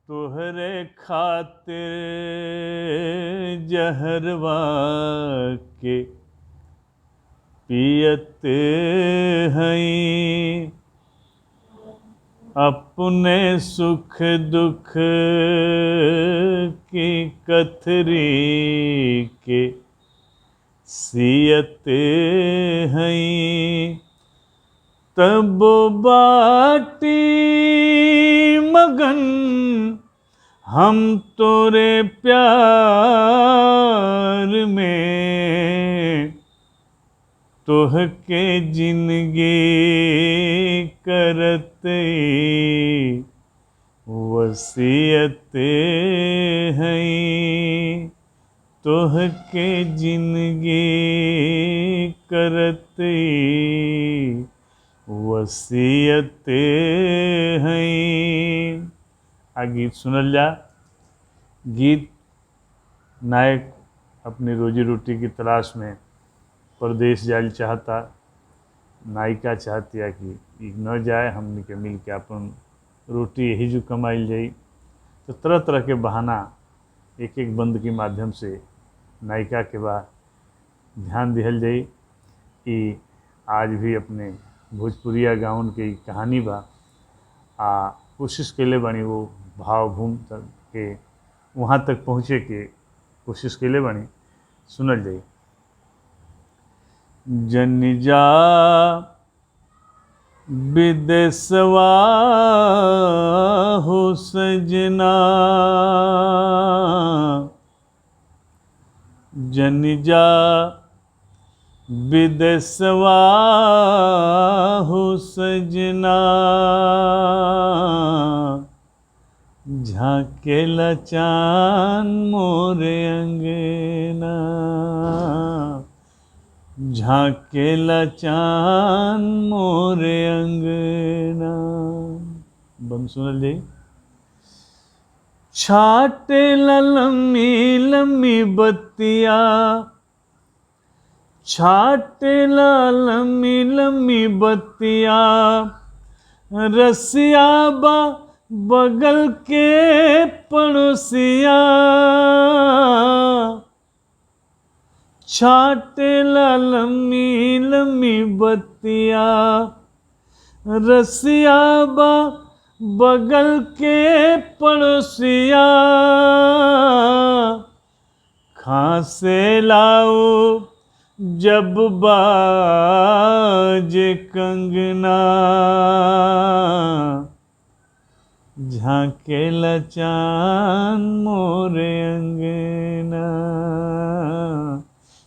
तोहरे खातिर जहरवा के पियत हई, अपने सुख दुख की कथरी के सियत हई। तब बाटी मगन हम तोरे प्यार में, तोहके जिंदगी करत वसीयत हई। तोहके जिंदगी करत वसीयत हई। आ गीत सुनल जा। गीत नायक अपनी रोजी रोटी की तलाश में परदेश जायल चाहता, नायिका चाहती है कि न जाए, हमने के मिल के अपन रोटी यही जो कमाइल जाई। तो तरह तरह के बहाना एक एक बंद के माध्यम से नायिका के बाद ध्यान दिहल जाई। कि आज भी अपने भोजपुरिया गाँव के कहानी बा, कोशिश कैले बानी वो भाव भूम तक के वहाँ तक पहुँचे के कोशिश कैले बानी। सुनल जाई। जन जा विदेशवा हो सजना, जन जा विदेशवा हो सजना, झाकेला चाँद मोरे अंगना, झाकेला चाँद मोरे अंगना। बंद सुनल जाई। छाटेला लम्मी लम्मी बत्तिया, छाटेला लम्मी लम्मी बत्तिया, रसिया बा बगल के पड़ोसिया, छाटेला लम्मी लम्मी बत्तिया, रसिया बा बगल के पड़ोसिया, खांसे लाओ जब बाजे कंगना, झाकेला चाँद मोरे अंगना,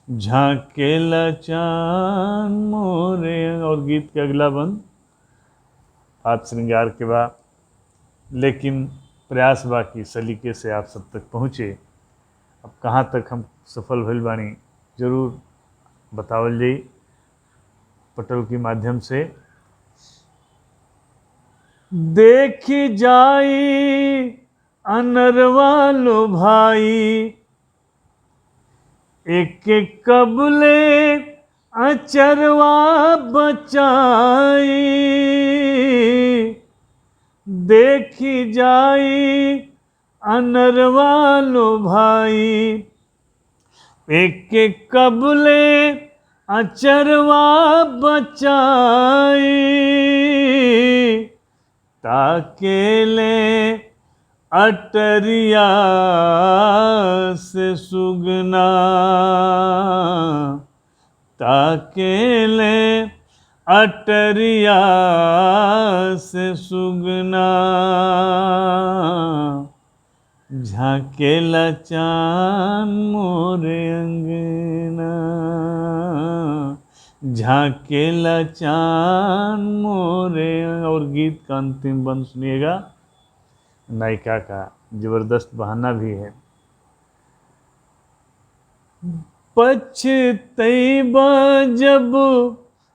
झाकेला चाँद मोरे। और गीत के अगला बंद आप श्रृंगार के बा, लेकिन प्रयास बा कि सलीके से आप सब तक पहुँचे। अब कहाँ तक हम सफल भइल बानी जरूर बतावल जाई पटल के माध्यम से। देखी जाई अनरवा लो भाई, एक एक कबले अचरवा बचाई, देखी जाई अनरवा लो भाई, एक एक कबले अचरवा बचाई, ताकेले अटरिया से सुगना, ताकेले अटरिया से सुगना, झाकेला चाँद मोरे अंगना, झाकेला चाँद मोरे। और गीत का अंतिम बंद सुनिएगा। नायिका का जबरदस्त बहाना भी है। पछतैबा जब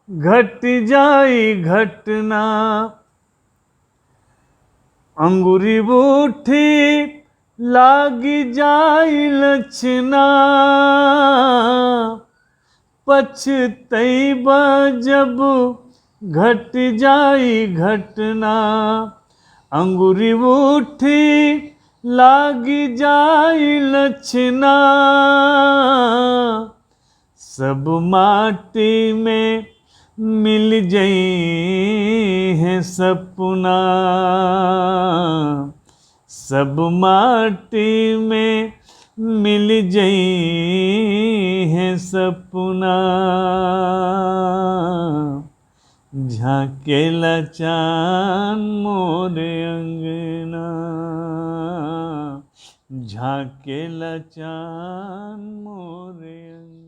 घट जाई घटना, अंगुरी बूठी लागी जाई लक्षना, पछतैबा जब घट जाई घटना, अंगुरी बूठी लागी जाई लछना, सब माटी में मिल जई है सपना, सब माटी में मिल जई है सपना। झाकेला चाँद मोरे अंगना, झाकेला चाँद मोरे अंगना।